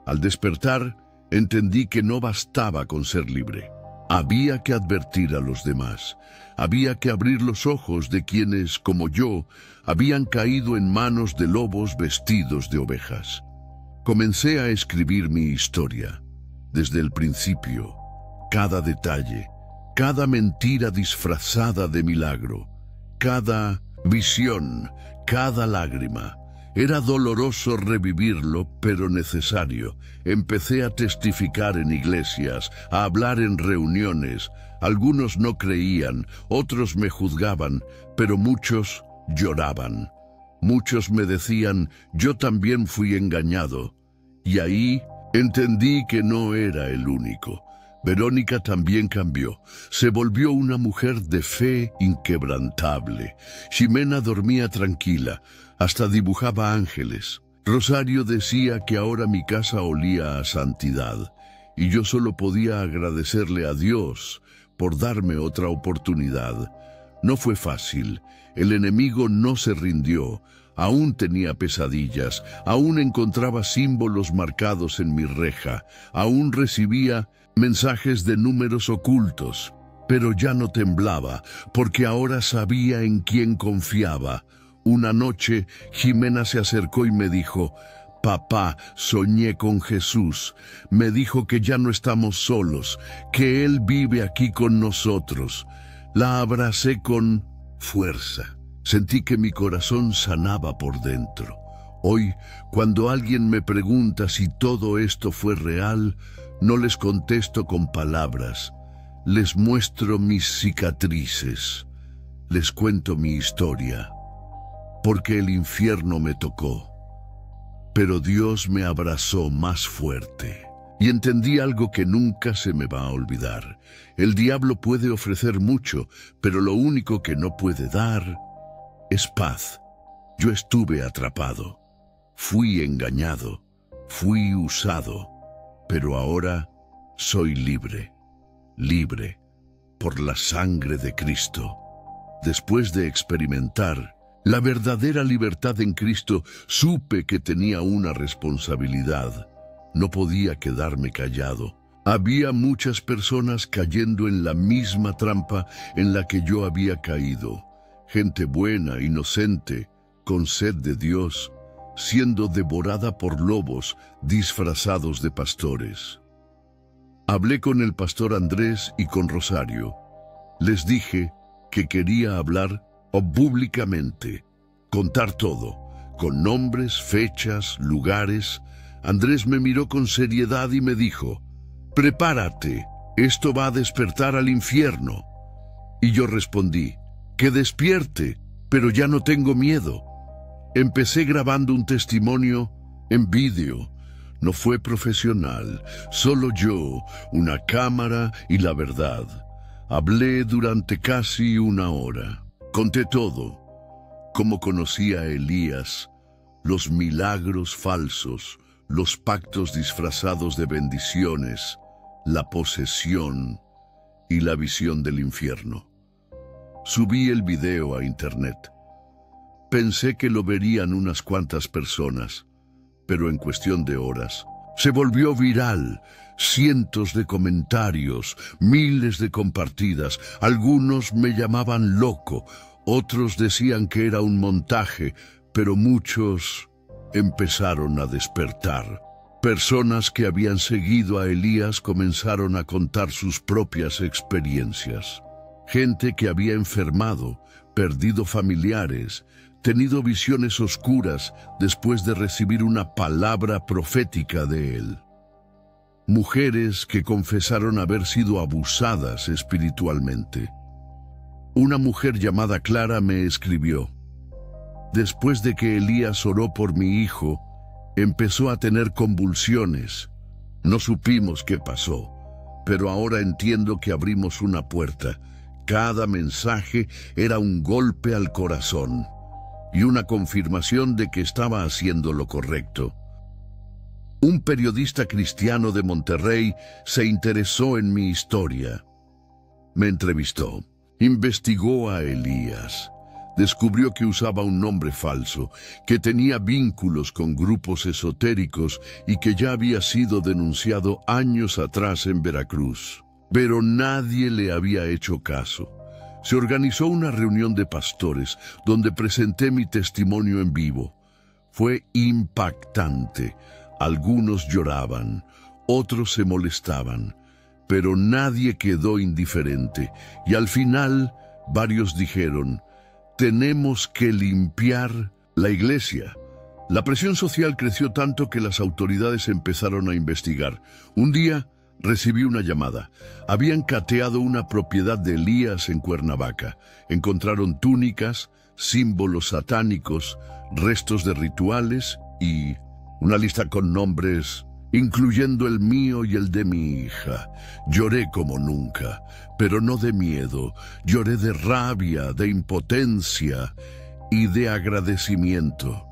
A: Al despertar, entendí que no bastaba con ser libre. Había que advertir a los demás. Había que abrir los ojos de quienes, como yo, habían caído en manos de lobos vestidos de ovejas. Comencé a escribir mi historia. Desde el principio, cada detalle, cada mentira disfrazada de milagro, cada visión, cada lágrima. Era doloroso revivirlo, pero necesario. Empecé a testificar en iglesias, a hablar en reuniones. Algunos no creían, otros me juzgaban, pero muchos lloraban. Muchos me decían, yo también fui engañado. Y ahí entendí que no era el único. Verónica también cambió. Se volvió una mujer de fe inquebrantable. Ximena dormía tranquila, hasta dibujaba ángeles. Rosario decía que ahora mi casa olía a santidad, y yo solo podía agradecerle a Dios por darme otra oportunidad. No fue fácil. El enemigo no se rindió. Aún tenía pesadillas, aún encontraba símbolos marcados en mi reja, aún recibía mensajes de números ocultos, pero ya no temblaba, porque ahora sabía en quién confiaba. Una noche, Jimena se acercó y me dijo, Papá, soñé con Jesús. Me dijo que ya no estamos solos, que Él vive aquí con nosotros. La abracé con fuerza. Sentí que mi corazón sanaba por dentro. Hoy, cuando alguien me pregunta si todo esto fue real, no les contesto con palabras. Les muestro mis cicatrices. Les cuento mi historia. Porque el infierno me tocó. Pero Dios me abrazó más fuerte. Y entendí algo que nunca se me va a olvidar. El diablo puede ofrecer mucho, pero lo único que no puede dar es paz. Yo estuve atrapado. Fui engañado. Fui usado. Pero ahora soy libre. Libre por la sangre de Cristo. Después de experimentar la verdadera libertad en Cristo, supe que tenía una responsabilidad. No podía quedarme callado. Había muchas personas cayendo en la misma trampa en la que yo había caído. Gente buena, inocente, con sed de Dios, siendo devorada por lobos disfrazados de pastores. Hablé con el pastor Andrés y con Rosario. Les dije que quería hablar públicamente, contar todo, con nombres, fechas, lugares. Andrés me miró con seriedad y me dijo: «Prepárate, esto va a despertar al infierno». Y yo respondí: «Que despierte, pero ya no tengo miedo». Empecé grabando un testimonio en vídeo. No fue profesional, solo yo, una cámara y la verdad. Hablé durante casi 1 hora. Conté todo, cómo conocí a Elías, los milagros falsos, los pactos disfrazados de bendiciones, la posesión y la visión del infierno. Subí el video a internet. Pensé que lo verían unas cuantas personas, pero en cuestión de horas se volvió viral. Cientos de comentarios, miles de compartidas. Algunos me llamaban loco, otros decían que era un montaje, pero muchos empezaron a despertar. Personas que habían seguido a Elías comenzaron a contar sus propias experiencias. Gente que había enfermado, perdido familiares, tenido visiones oscuras después de recibir una palabra profética de él. Mujeres que confesaron haber sido abusadas espiritualmente. Una mujer llamada Clara me escribió: «Después de que Elías oró por mi hijo, empezó a tener convulsiones. No supimos qué pasó, pero ahora entiendo que abrimos una puerta. Cada mensaje era un golpe al corazón y una confirmación de que estaba haciendo lo correcto». Un periodista cristiano de Monterrey se interesó en mi historia. Me entrevistó, investigó a Elías, descubrió que usaba un nombre falso, que tenía vínculos con grupos esotéricos y que ya había sido denunciado años atrás en Veracruz. Pero nadie le había hecho caso. Se organizó una reunión de pastores donde presenté mi testimonio en vivo. Fue impactante. Algunos lloraban, otros se molestaban, pero nadie quedó indiferente. Y al final, varios dijeron: «Tenemos que limpiar la iglesia». La presión social creció tanto que las autoridades empezaron a investigar. Un día recibí una llamada. Habían cateado una propiedad de Elías en Cuernavaca. Encontraron túnicas, símbolos satánicos, restos de rituales y una lista con nombres, incluyendo el mío y el de mi hija. Lloré como nunca, pero no de miedo. Lloré de rabia, de impotencia y de agradecimiento,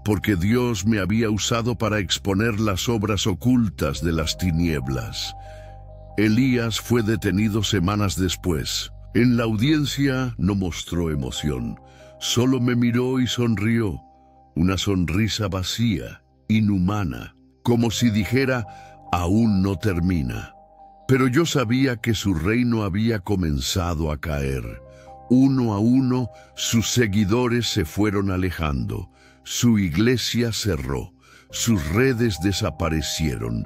A: porque Dios me había usado para exponer las obras ocultas de las tinieblas. Elías fue detenido semanas después. En la audiencia no mostró emoción, solo me miró y sonrió, una sonrisa vacía, inhumana, como si dijera: «Aún no termina». Pero yo sabía que su reino había comenzado a caer. Uno a uno, sus seguidores se fueron alejando. Su iglesia cerró. sus redes desaparecieron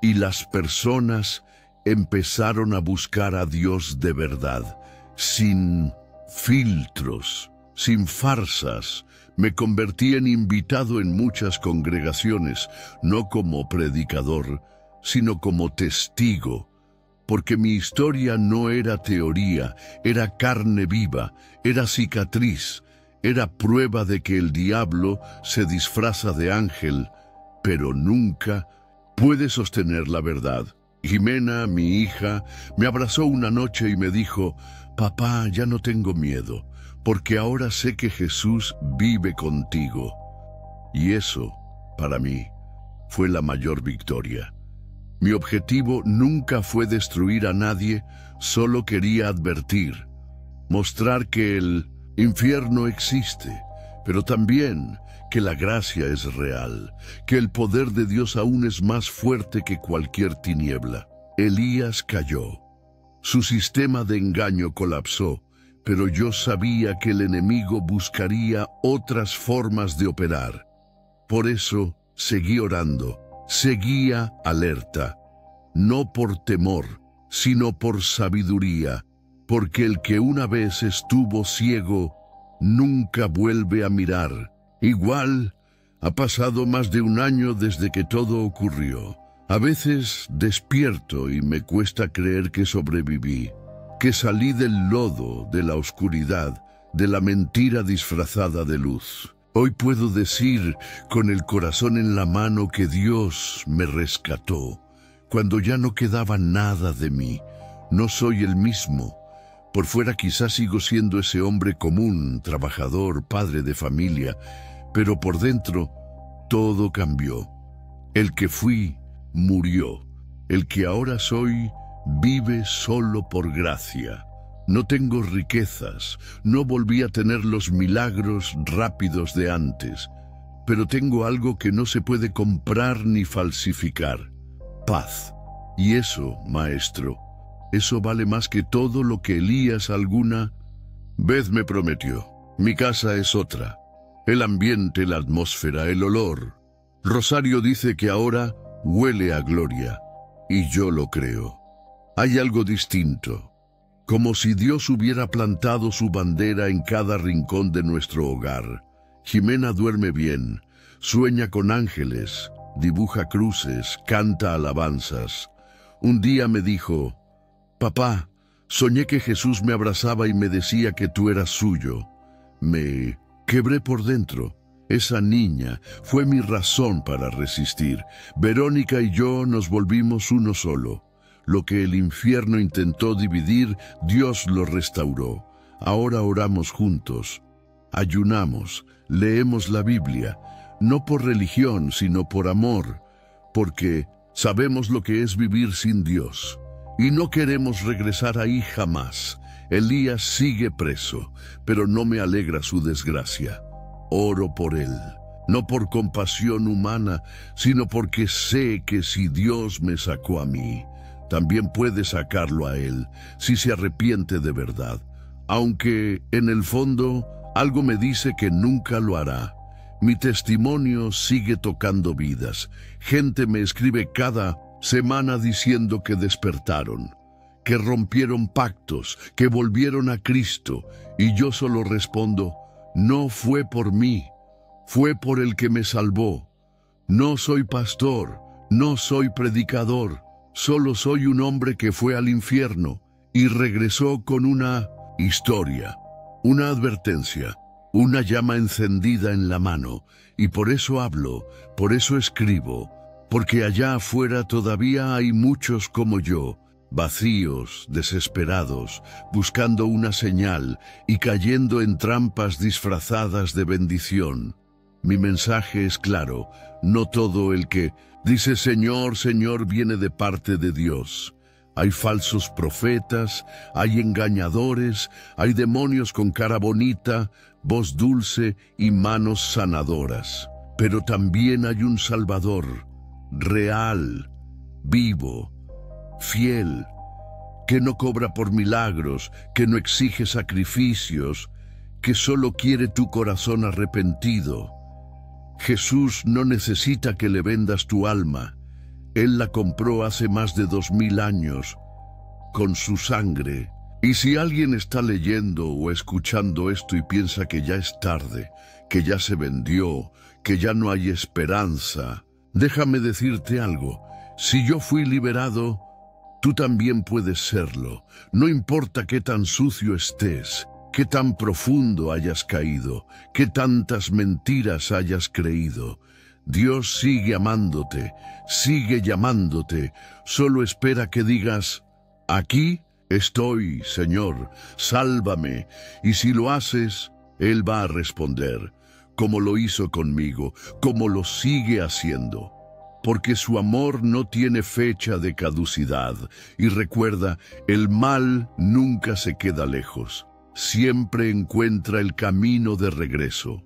A: y las personas empezaron a buscar a Dios de verdad, sin filtros, sin farsas. Me convertí en invitado en muchas congregaciones, no como predicador, sino como testigo, porque mi historia no era teoría, era carne viva, era cicatriz, era prueba de que el diablo se disfraza de ángel, pero nunca puede sostener la verdad. Jimena, mi hija, me abrazó una noche y me dijo: «Papá, ya no tengo miedo, porque ahora sé que Jesús vive contigo». Y eso, para mí, fue la mayor victoria. Mi objetivo nunca fue destruir a nadie, solo quería advertir, mostrar que el infierno existe, pero también que la gracia es real, que el poder de Dios aún es más fuerte que cualquier tiniebla. Elías cayó. Su sistema de engaño colapsó, pero yo sabía que el enemigo buscaría otras formas de operar. Por eso seguí orando, seguía alerta, no por temor, sino por sabiduría, porque el que una vez estuvo ciego nunca vuelve a mirar. Igual, ha pasado más de un año desde que todo ocurrió. A veces despierto y me cuesta creer que sobreviví, que salí del lodo, de la oscuridad, de la mentira disfrazada de luz. Hoy puedo decir con el corazón en la mano que Dios me rescató, cuando ya no quedaba nada de mí. No soy el mismo. Por fuera quizás sigo siendo ese hombre común, trabajador, padre de familia, pero por dentro todo cambió. El que fui murió. El que ahora soy vive solo por gracia. No tengo riquezas, no volví a tener los milagros rápidos de antes, pero tengo algo que no se puede comprar ni falsificar: paz. Y eso, maestro, eso vale más que todo lo que Elías alguna vez me prometió. Mi casa es otra. El ambiente, la atmósfera, el olor. Rosario dice que ahora huele a gloria, y yo lo creo. Hay algo distinto, como si Dios hubiera plantado su bandera en cada rincón de nuestro hogar. Jimena duerme bien, sueña con ángeles, dibuja cruces, canta alabanzas. Un día me dijo: «Papá, soñé que Jesús me abrazaba y me decía que tú eras suyo». Me quebré por dentro. Esa niña fue mi razón para resistir. Verónica y yo nos volvimos uno solo. Lo que el infierno intentó dividir, Dios lo restauró. Ahora oramos juntos, ayunamos, leemos la Biblia, no por religión, sino por amor, porque sabemos lo que es vivir sin Dios, y no queremos regresar ahí jamás. Elías sigue preso, pero no me alegra su desgracia. Oro por él, no por compasión humana, sino porque sé que si Dios me sacó a mí, también puede sacarlo a él, si se arrepiente de verdad. Aunque, en el fondo, algo me dice que nunca lo hará. Mi testimonio sigue tocando vidas. Gente me escribe cada semana diciendo que despertaron, que rompieron pactos, que volvieron a Cristo, y yo solo respondo: no fue por mí, fue por el que me salvó. No soy pastor, no soy predicador, solo soy un hombre que fue al infierno y regresó con una historia, una advertencia, una llama encendida en la mano, y por eso hablo, por eso escribo, porque allá afuera todavía hay muchos como yo, vacíos, desesperados, buscando una señal y cayendo en trampas disfrazadas de bendición. Mi mensaje es claro: no todo el que dice Señor, Señor viene de parte de Dios. Hay falsos profetas, hay engañadores, hay demonios con cara bonita, voz dulce y manos sanadoras. Pero también hay un Salvador, real, vivo, fiel, que no cobra por milagros, que no exige sacrificios, que solo quiere tu corazón arrepentido. Jesús no necesita que le vendas tu alma. Él la compró hace más de 2000 años, con su sangre. Y si alguien está leyendo o escuchando esto y piensa que ya es tarde, que ya se vendió, que ya no hay esperanza, déjame decirte algo. Si yo fui liberado, tú también puedes serlo. No importa qué tan sucio estés, qué tan profundo hayas caído, qué tantas mentiras hayas creído. Dios sigue amándote, sigue llamándote. Solo espera que digas: aquí estoy, Señor, sálvame. Y si lo haces, Él va a responder, como lo hizo conmigo, como lo sigue haciendo. Porque su amor no tiene fecha de caducidad. Y recuerda, el mal nunca se queda lejos. Siempre encuentra el camino de regreso.